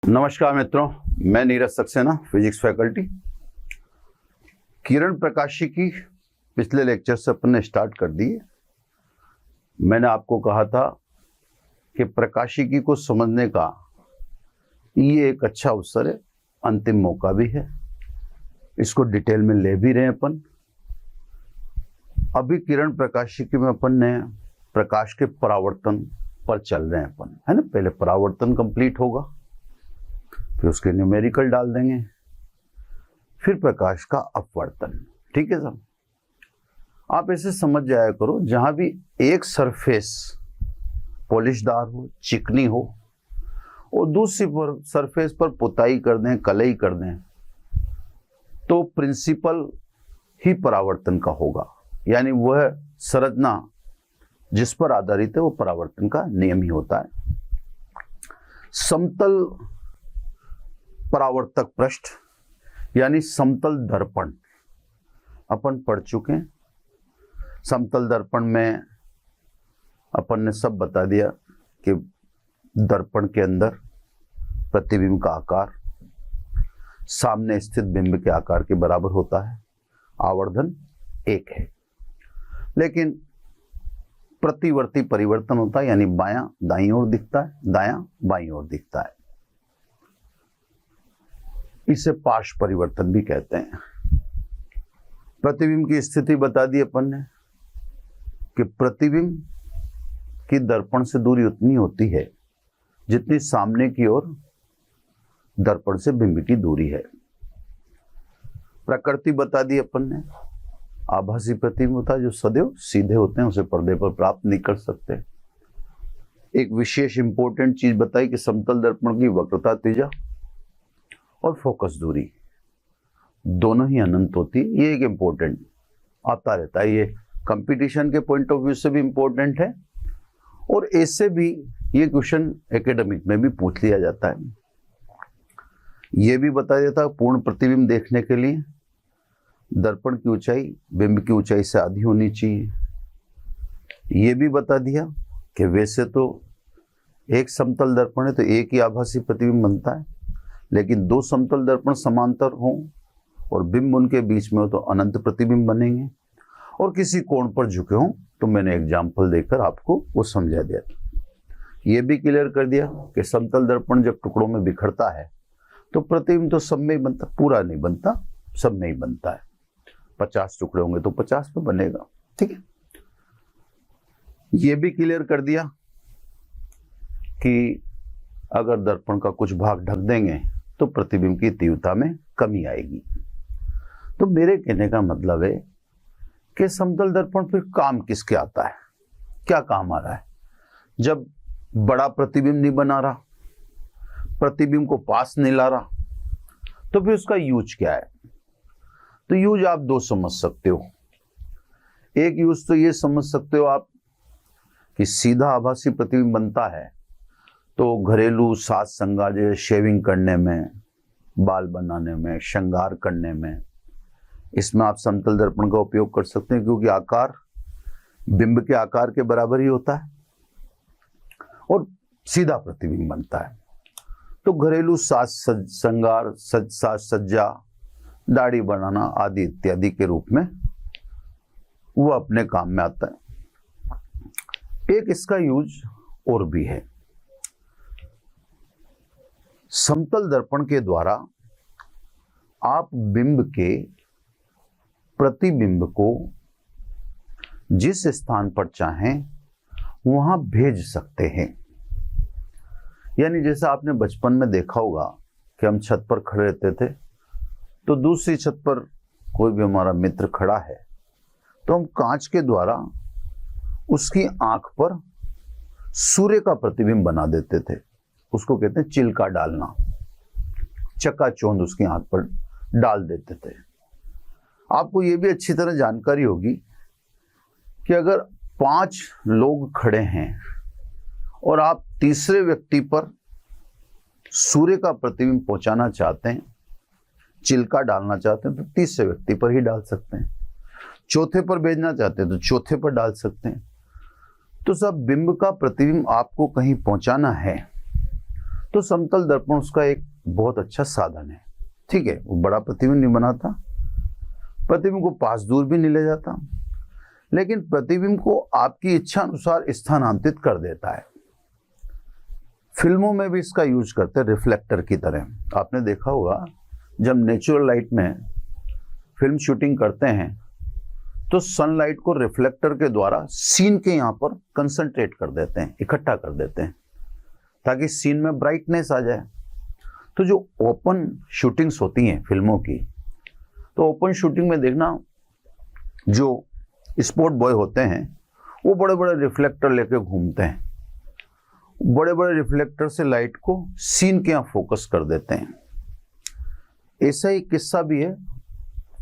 नमस्कार मित्रों, मैं नीरज सक्सेना, फिजिक्स फैकल्टी। किरण प्रकाशी की पिछले लेक्चर से अपन ने स्टार्ट कर दी। मैंने आपको कहा था कि प्रकाशिकी को समझने का ये एक अच्छा अवसर है, अंतिम मौका भी है। इसको डिटेल में ले भी रहे हैं अपन। अभी किरण प्रकाशिकी में अपन ने प्रकाश के परावर्तन पर चल रहे हैं अपन, है ना। पहले परावर्तन कंप्लीट होगा, फिर उसके न्यूमेरिकल डाल देंगे, फिर प्रकाश का अपवर्तन। ठीक है साहब, आप ऐसे समझ जाया करो, जहां भी एक सरफेस पॉलिशदार हो, चिकनी हो, और दूसरी पर सरफेस पर पुताई कर दें, कलई कर दें, तो प्रिंसिपल ही परावर्तन का होगा। यानी वह संरचना जिस पर आधारित है वो परावर्तन का नियम ही होता है। समतल परावर्तक पृष्ठ यानी समतल दर्पण अपन पढ़ चुके हैं। समतल दर्पण में अपन ने सब बता दिया कि दर्पण के अंदर प्रतिबिंब का आकार सामने स्थित बिंब के आकार के बराबर होता है। आवर्धन एक है, लेकिन प्रतिवर्ती परिवर्तन होता है, यानी बायां दाईं ओर दिखता है, दायां बाईं ओर दिखता है। इसे पार्श्व परिवर्तन भी कहते हैं। प्रतिबिंब की स्थिति बता दी अपन ने कि प्रतिबिंब की दर्पण से दूरी उतनी होती है जितनी सामने की ओर दर्पण से बिंब की दूरी है। प्रकृति बता दी अपन ने। आभासी प्रतिबिंब होता है जो सदैव सीधे होते हैं, उसे पर्दे पर प्राप्त नहीं कर सकते। एक विशेष इंपॉर्टेंट चीज बताई कि समतल दर्पण की वक्रता त्रिज्या और फोकस दूरी दोनों ही अनंत होती है। ये एक इंपॉर्टेंट आता रहता है, ये कंपटीशन के पॉइंट ऑफ व्यू से भी इंपॉर्टेंट है, और ऐसे भी ये क्वेश्चन एकेडमिक में भी पूछ लिया जाता है। ये भी बता देता है पूर्ण प्रतिबिंब देखने के लिए दर्पण की ऊंचाई बिंब की ऊंचाई से आधी होनी चाहिए। ये भी बता दिया कि वैसे तो एक समतल दर्पण है तो एक ही आभासी प्रतिबिंब बनता है, लेकिन दो समतल दर्पण समांतर हों और बिंब उनके बीच में हो तो अनंत प्रतिबिंब बनेंगे, और किसी कोण पर झुके हों तो मैंने एग्जाम्पल देकर आपको वो समझा दिया। ये भी क्लियर कर दिया कि समतल दर्पण जब टुकड़ों में बिखरता है तो प्रतिबिंब तो सब में ही बनता, पूरा नहीं बनता, सब में ही बनता है। 50 टुकड़े होंगे तो 50 में बनेगा। ठीक है, ये भी क्लियर कर दिया कि अगर दर्पण का कुछ भाग ढक देंगे तो प्रतिबिंब की तीव्रता में कमी आएगी। तो मेरे कहने का मतलब है कि समतल दर्पण फिर काम किसके आता है, क्या काम आ रहा है? जब बड़ा प्रतिबिंब नहीं बना रहा, प्रतिबिंब को पास नहीं ला रहा, तो फिर उसका यूज क्या है? तो यूज आप दो समझ सकते हो। एक यूज तो ये समझ सकते हो आप कि सीधा आभासी प्रतिबिंब बनता है तो घरेलू साज श्रृंगार जैसे शेविंग करने में, बाल बनाने में, श्रृंगार करने में, इसमें आप समतल दर्पण का उपयोग कर सकते हैं, क्योंकि आकार बिंब के आकार के बराबर ही होता है और सीधा प्रतिबिंब बनता है। तो घरेलू साज श्रृंगार, साज सज्जा, दाढ़ी बनाना आदि इत्यादि के रूप में वो अपने काम में आता है। एक इसका यूज और भी है। समतल दर्पण के द्वारा आप बिंब के प्रतिबिंब को जिस स्थान पर चाहें वहां भेज सकते हैं। यानी जैसा आपने बचपन में देखा होगा कि हम छत पर खड़े रहते थे, तो दूसरी छत पर कोई भी हमारा मित्र खड़ा है तो हम कांच के द्वारा उसकी आंख पर सूर्य का प्रतिबिंब बना देते थे। उसको कहते हैं चिल्का डालना, चकाचौंध उसकी आंख पर डाल देते थे। आपको यह भी अच्छी तरह जानकारी होगी कि अगर 5 लोग खड़े हैं और आप तीसरे व्यक्ति पर सूर्य का प्रतिबिंब पहुंचाना चाहते हैं, चिल्का डालना चाहते हैं, तो तीसरे व्यक्ति पर ही डाल सकते हैं। चौथे पर भेजना चाहते हैं तो चौथे पर डाल सकते हैं। तो सब बिंब का प्रतिबिंब आपको कहीं पहुंचाना है तो समतल दर्पण उसका एक बहुत अच्छा साधन है। ठीक है, वो बड़ा प्रतिबिंब नहीं बनाता, प्रतिबिंब को पास दूर भी नहीं ले जाता, लेकिन प्रतिबिंब को आपकी इच्छा अनुसार स्थानांतरित कर देता है। फिल्मों में भी इसका यूज करते हैं रिफ्लेक्टर की तरह। आपने देखा होगा जब नेचुरल लाइट में फिल्म शूटिंग करते हैं तो सनलाइट को रिफ्लेक्टर के द्वारा सीन के यहाँ पर कंसंट्रेट कर देते हैं, इकट्ठा कर देते हैं, ताकि सीन में ब्राइटनेस आ जाए। तो जो ओपन शूटिंग्स होती हैं फिल्मों की, तो ओपन शूटिंग में देखना जो स्पॉट बॉय होते हैं वो बड़े बड़े रिफ्लेक्टर लेके घूमते हैं, बड़े बड़े रिफ्लेक्टर से लाइट को सीन के यहाँ फोकस कर देते हैं। ऐसा ही किस्सा भी है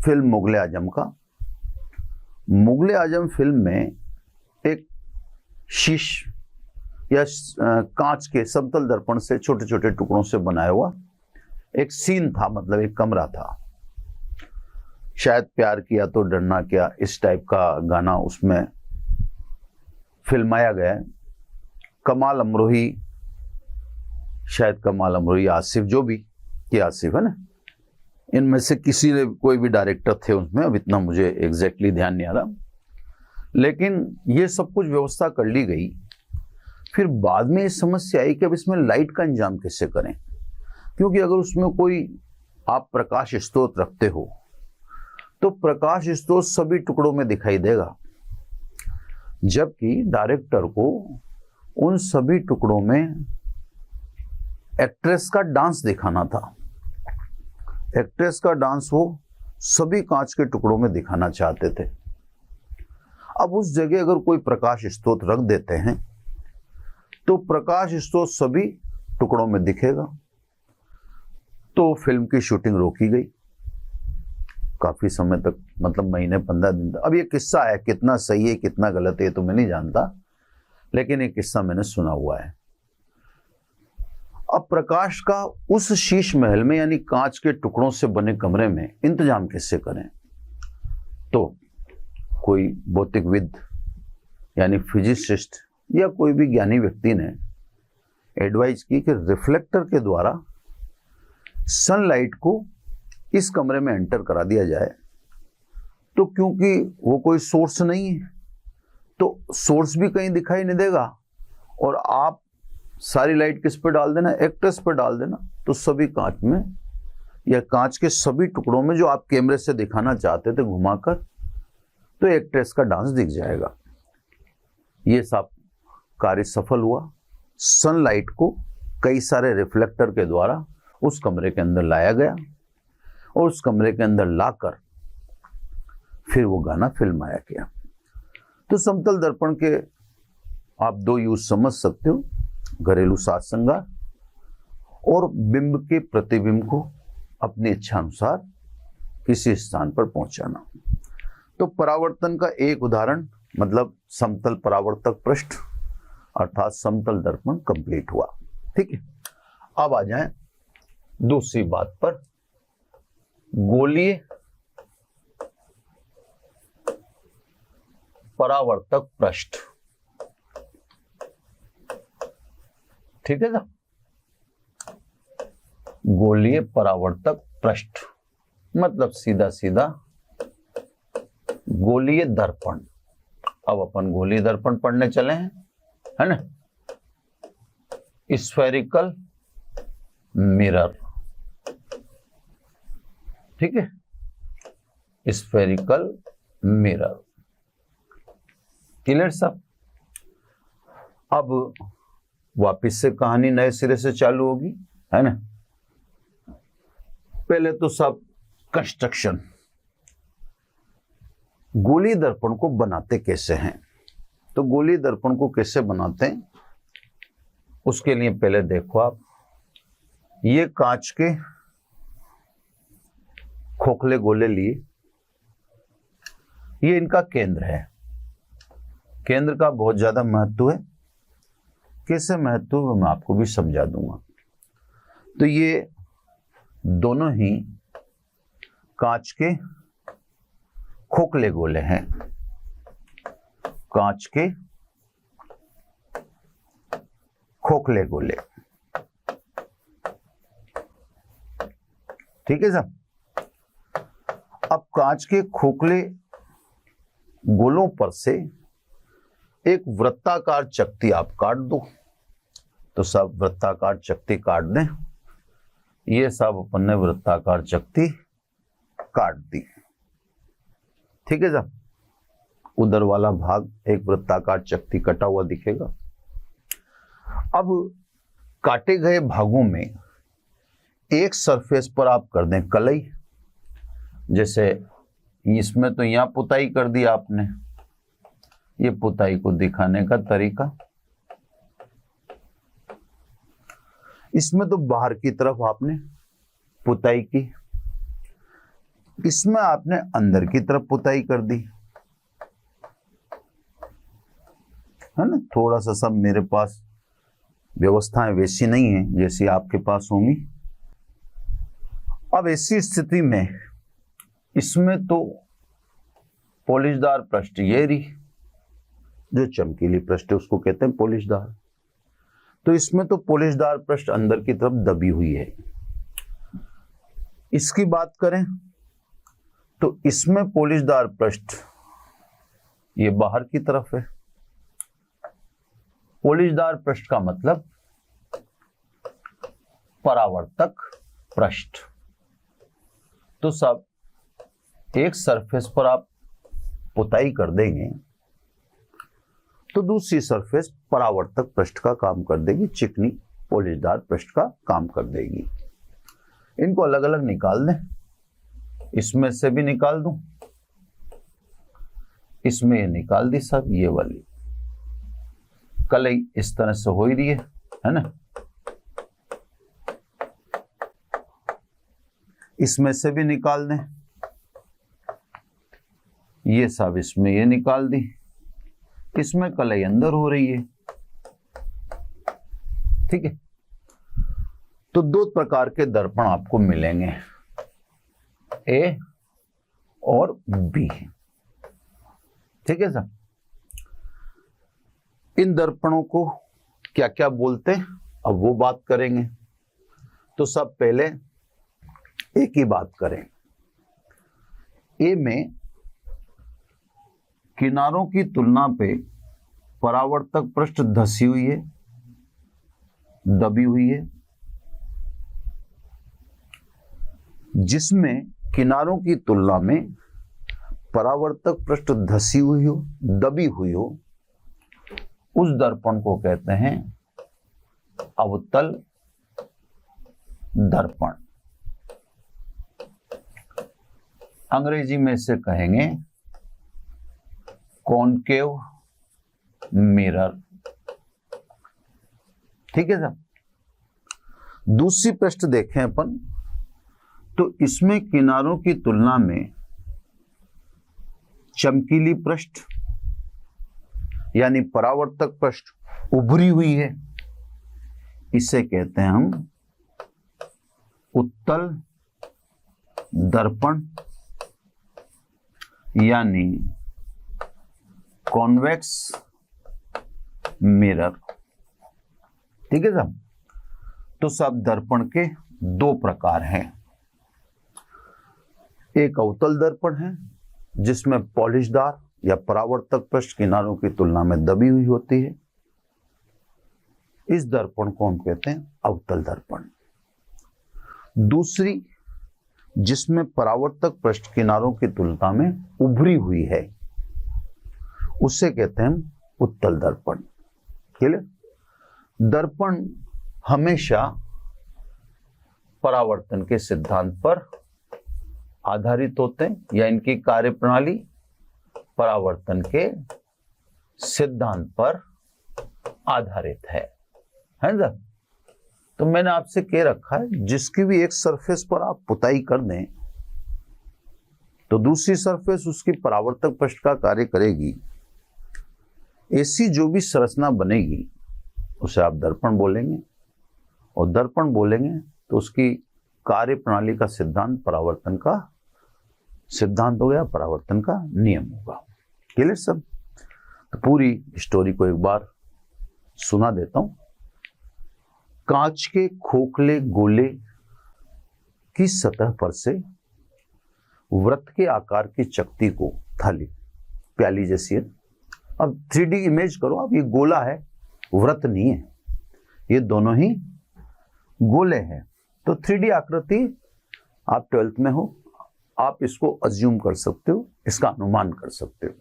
फिल्म मुगले आजम का। मुगले आजम फिल्म में एक शीश या कांच के समतल दर्पण से छोटे छोटे टुकड़ों से बनाया हुआ एक सीन था, मतलब एक कमरा था। शायद प्यार किया तो डरना क्या, इस टाइप का गाना उसमें फिल्माया गया है। कमाल अमरोही, शायद कमाल अमरोही, आसिफ, जो भी कि आसिफ है ना, इनमें से किसी ने कोई भी डायरेक्टर थे उसमें, अब इतना मुझे एग्जैक्टली ध्यान नहीं आ रहा, लेकिन ये सब कुछ व्यवस्था कर ली गई। फिर बाद में ये समस्या आई कि अब इसमें लाइट का इंतजाम कैसे करें, क्योंकि अगर उसमें कोई आप प्रकाश स्रोत रखते हो तो प्रकाश स्रोत सभी टुकड़ों में दिखाई देगा, जबकि डायरेक्टर को उन सभी टुकड़ों में एक्ट्रेस का डांस दिखाना था। एक्ट्रेस का डांस वो सभी कांच के टुकड़ों में दिखाना चाहते थे। अब उस जगह अगर कोई प्रकाश स्रोत रख देते हैं तो प्रकाश स्रोत सभी टुकड़ों में दिखेगा, तो फिल्म की शूटिंग रोकी गई काफी समय तक, मतलब महीने 15 दिन तक। अब ये किस्सा है, कितना सही है कितना गलत है तो मैं नहीं जानता, लेकिन ये किस्सा मैंने सुना हुआ है। अब प्रकाश का उस शीश महल में यानी कांच के टुकड़ों से बने कमरे में इंतजाम कैसे करें, तो कोई भौतिकविद यानी फिजिसिस्ट या कोई भी ज्ञानी व्यक्ति ने एडवाइस की कि रिफ्लेक्टर के द्वारा सनलाइट को इस कमरे में एंटर करा दिया जाए। तो क्योंकि वो कोई सोर्स नहीं है तो सोर्स भी कहीं दिखाई नहीं देगा, और आप सारी लाइट किस पे डाल देना, एक्ट्रेस पे डाल देना, तो सभी कांच में या कांच के सभी टुकड़ों में जो आप कैमरे से दिखाना चाहते थे घुमाकर, तो एक्ट्रेस का डांस दिख जाएगा। ये सब कार्य सफल हुआ। सनलाइट को कई सारे रिफ्लेक्टर के द्वारा उस कमरे के अंदर लाया गया और उस कमरे के अंदर लाकर फिर वो गाना फिल्माया गया। तो समतल दर्पण के आप दो यूज समझ सकते हो, घरेलू साज श्रृंगार और बिंब के प्रतिबिंब को अपनी इच्छा अनुसार किसी स्थान पर पहुंचाना। तो परावर्तन का एक उदाहरण मतलब समतल परावर्तक पृष्ठ अर्थात समतल दर्पण कंप्लीट हुआ। ठीक है, अब आ जाएं दूसरी बात पर, गोलीय परावर्तक पृष्ठ। ठीक है ना, गोलीय परावर्तक पृष्ठ मतलब सीधा सीधा गोलीय दर्पण। अब अपन गोलीय दर्पण पढ़ने चले हैं, है ना। स्फेरिकल मिरर, ठीक है, स्फेरिकल मिरर, क्लियर सब। अब वापिस से कहानी नए सिरे से चालू होगी, है ना। पहले तो सब कंस्ट्रक्शन, गोलीय दर्पण को बनाते कैसे हैं, तो गोलीय दर्पण को कैसे बनाते हैं उसके लिए पहले देखो आप, ये कांच के खोखले गोले लिए, ये इनका केंद्र है। केंद्र का बहुत ज्यादा महत्व है, कैसे महत्व है मैं आपको भी समझा दूंगा। तो ये दोनों ही कांच के खोखले गोले हैं, कांच के खोखले गोले। ठीक है साहब। अब कांच के खोखले गोलों पर से एक वृत्ताकार चकती आप काट दो। तो सब वृत्ताकार चकती काट दें। ये सब अपन ने वृत्ताकार चकती काट दी। ठीक है साहब। उधर वाला भाग एक वृत्ताकार चकती कटा हुआ दिखेगा। अब काटे गए भागों में एक सरफेस पर आप कर दें कलई। जैसे इसमें तो यहां पुताई कर दी आपने, ये पुताई को दिखाने का तरीका। इसमें तो बाहर की तरफ आपने पुताई की, इसमें आपने अंदर की तरफ पुताई कर दी, है ना। थोड़ा सा सब मेरे पास व्यवस्थाएं वैसी नहीं है जैसी आपके पास होंगी। अब ऐसी स्थिति में इसमें तो पॉलिशदार पृष्ठ ये रही, जो चमकीली पृष्ठ है उसको कहते हैं पॉलिशदार। तो इसमें तो पॉलिशदार पृष्ठ अंदर की तरफ दबी हुई है। इसकी बात करें तो इसमें पॉलिशदार पृष्ठ ये बाहर की तरफ है। पॉलिशदार पृष्ठ का मतलब परावर्तक पृष्ठ। तो सब एक सरफेस पर आप पुताई कर देंगे तो दूसरी सरफेस परावर्तक पृष्ठ का काम कर देगी, चिकनी पॉलिशदार पृष्ठ का काम कर देगी। इनको अलग अलग निकाल दें। इसमें से भी निकाल दूं, इसमें ये निकाल दी सब, ये वाली कलई इस तरह से हो ही रही है ना। इसमें से भी निकाल दें, ये सब इसमें ये निकाल दी, इसमें कलई अंदर हो रही है। ठीक है। तो दो प्रकार के दर्पण आपको मिलेंगे, ए और बी। ठीक है सर। इन दर्पणों को क्या क्या बोलते हैं अब वो बात करेंगे। तो सब पहले एक ही बात करें। ए में किनारों की तुलना पे परावर्तक पृष्ठ धसी हुई है, दबी हुई है। जिसमें किनारों की तुलना में परावर्तक पृष्ठ धसी हुई हो, दबी हुई हो, उस दर्पण को कहते हैं अवतल दर्पण। अंग्रेजी में इसे कहेंगे कॉनकेव मिरर। ठीक है सर। दूसरी पृष्ठ देखें अपन तो इसमें किनारों की तुलना में चमकीली पृष्ठ यानी परावर्तक पृष्ठ उभरी हुई है। इसे कहते हैं हम उत्तल दर्पण यानी कॉन्वेक्स मिरर। ठीक है साहब। तो सब दर्पण के दो प्रकार हैं। एक अवतल दर्पण है जिसमें पॉलिशदार या परावर्तक पृष्ठ किनारों की तुलना में दबी हुई होती है। इस दर्पण को हम कहते हैं अवतल दर्पण। दूसरी जिसमें परावर्तक पृष्ठ किनारों की तुलना में उभरी हुई है उसे कहते हैं उत्तल दर्पण। क्लियर? दर्पण हमेशा परावर्तन के सिद्धांत पर आधारित होते हैं या इनकी कार्यप्रणाली परावर्तन के सिद्धांत पर आधारित है ना। तो मैंने आपसे कह रखा है जिसकी भी एक सरफेस पर आप पुताई कर दें तो दूसरी सरफेस उसकी परावर्तक पृष्ठ का कार्य करेगी। ऐसी जो भी संरचना बनेगी उसे आप दर्पण बोलेंगे, और दर्पण बोलेंगे तो उसकी कार्य प्रणाली का सिद्धांत परावर्तन का सिद्धांत हो गया, परावर्तन का नियम होगा। क्लियर सब? तो पूरी स्टोरी को एक बार सुना देता हूं। कांच के खोखले गोले की सतह पर से वृत्त के आकार की चकती को, थाली प्याली जैसी है, अब 3D इमेज करो आप, ये गोला है, वृत्त नहीं है, ये दोनों ही गोले हैं। तो 3D आकृति, आप 12th में हो, आप इसको अज्यूम कर सकते हो, इसका अनुमान कर सकते हो।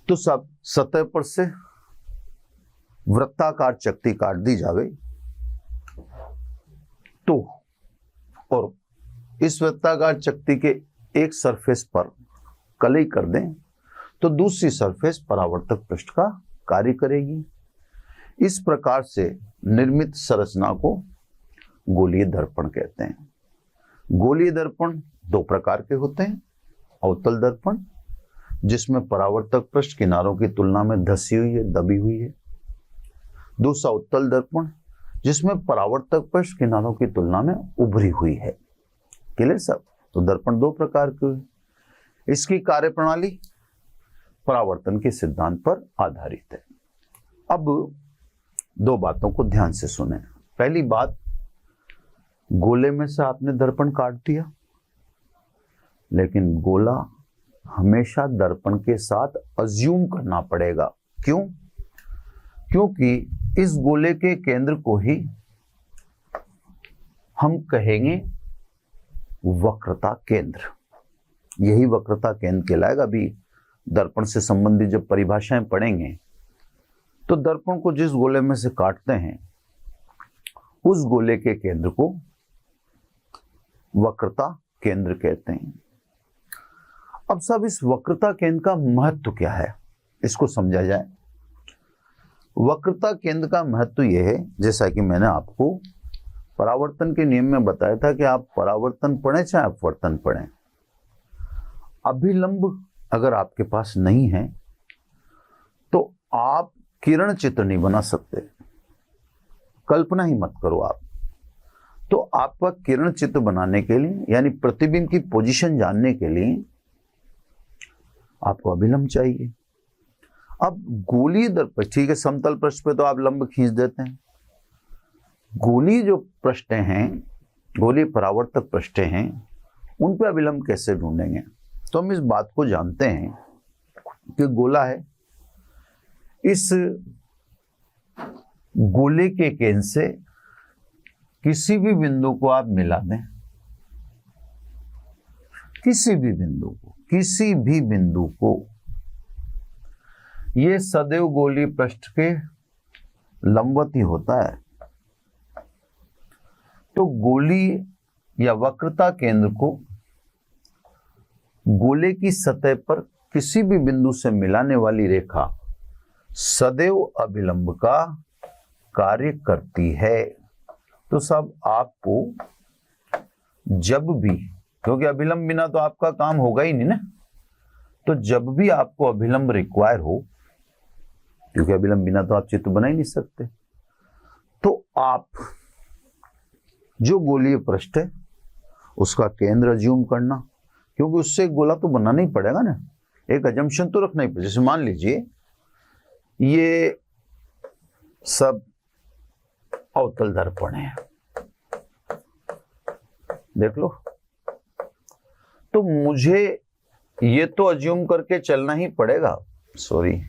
तो सब सतह पर से वृत्ताकार चकती काट दी जावे तो, और इस वृत्ताकार चकती के एक सरफेस पर कलई कर दें तो दूसरी सरफेस परावर्तक पृष्ठ का कार्य करेगी। इस प्रकार से निर्मित संरचना को गोलीय दर्पण कहते हैं। गोलीय दर्पण दो प्रकार के होते हैं, अवतल दर्पण जिसमें परावर्तक पृष्ठ किनारों की तुलना में धसी हुई है, दबी हुई है। दूसरा उत्तल दर्पण जिसमें परावर्तक पृष्ठ किनारों की तुलना में उभरी हुई है। क्लियर सब? तो दर्पण दो प्रकार के हुए। इसकी कार्यप्रणाली परावर्तन के सिद्धांत पर आधारित है। अब दो बातों को ध्यान से सुने। पहली बात, गोले में से आपने दर्पण काट दिया, लेकिन गोला हमेशा दर्पण के साथ अज्यूम करना पड़ेगा। क्यों? क्योंकि इस गोले के केंद्र को ही हम कहेंगे वक्रता केंद्र। यही वक्रता केंद्र कहलाएगा। अभी दर्पण से संबंधित जब परिभाषाएं पढ़ेंगे तो दर्पण को जिस गोले में से काटते हैं उस गोले के केंद्र को वक्रता केंद्र कहते हैं। अब सब इस वक्रता केंद्र का महत्व क्या है, इसको समझा जाए। वक्रता केंद्र का महत्व यह है, जैसा कि मैंने आपको परावर्तन के नियम में बताया था कि आप परावर्तन पढ़ें चाहे अपवर्तन पढ़ें, अभिलंब अगर आपके पास नहीं है तो आप किरण चित्र नहीं बना सकते। कल्पना ही मत करो आप। तो आपका किरण चित्र बनाने के लिए, यानी प्रतिबिंब की पोजीशन जानने के लिए आपको अभिलंब चाहिए। अब गोलीय दर्पण, ठीक है, समतल पृष्ठ पे तो आप लंब खींच देते हैं। गोलीय जो पृष्ठें हैं, गोलीय परावर्तक पृष्ठें हैं, उन पे अभिलंब कैसे ढूंढेंगे? तो हम इस बात को जानते हैं कि गोला है, इस गोले के केंद्र से किसी भी बिंदु को आप मिला दें, किसी भी बिंदु को, ये सदैव गोलीय पृष्ठ के लंबवत ही होता है। तो गोलीय या वक्रता केंद्र को गोले की सतह पर किसी भी बिंदु से मिलाने वाली रेखा सदैव अभिलंब का कार्य करती है। तो सब आपको जब भी, क्योंकि अभिलंब बिना तो आपका काम होगा ही नहीं ना, तो जब भी आपको अभिलंब रिक्वायर हो, क्योंकि अभिलंब बिना तो आप चित्र बना ही नहीं सकते, तो आप जो गोलीय पृष्ठ है उसका केंद्र अज्यूम करना, क्योंकि उससे एक गोला तो बनाना ही पड़ेगा ना, एक अजम्पशन तो रखना ही पड़ेगा। जैसे मान लीजिए ये सब अवतल दर्पण है, देख लो, तो मुझे ये तो अज्यूम करके चलना ही पड़ेगा। सॉरी,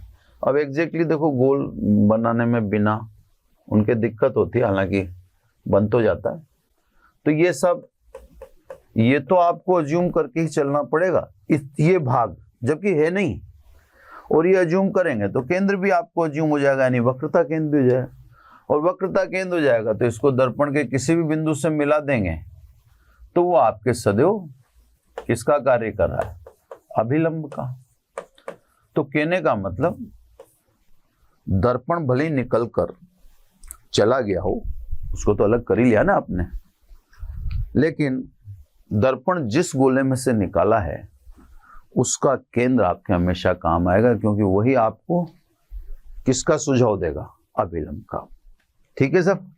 अब एग्जैक्टली देखो, गोल बनाने में बिना उनके दिक्कत होती है, हालांकि बन तो जाता है। तो ये सब, ये तो आपको अज्यूम करके ही चलना पड़ेगा, ये भाग, जबकि है नहीं, और ये अज्यूम करेंगे तो केंद्र भी आपको अज्यूम हो जाएगा, यानी वक्रता केंद्र भी हो जाएगा। और वक्रता केंद्र हो जाएगा तो इसको दर्पण के किसी भी बिंदु से मिला देंगे तो वो आपके सदैव किसका कार्य कर रहा है? अभिलंब का। तो कहने का मतलब, दर्पण भले ही निकल कर चला गया हो, उसको तो अलग कर ही लिया ना आपने, लेकिन दर्पण जिस गोले में से निकाला है उसका केंद्र आपके हमेशा काम आएगा, क्योंकि वही आपको किसका सुझाव देगा? अभिलंब का। ठीक है सब।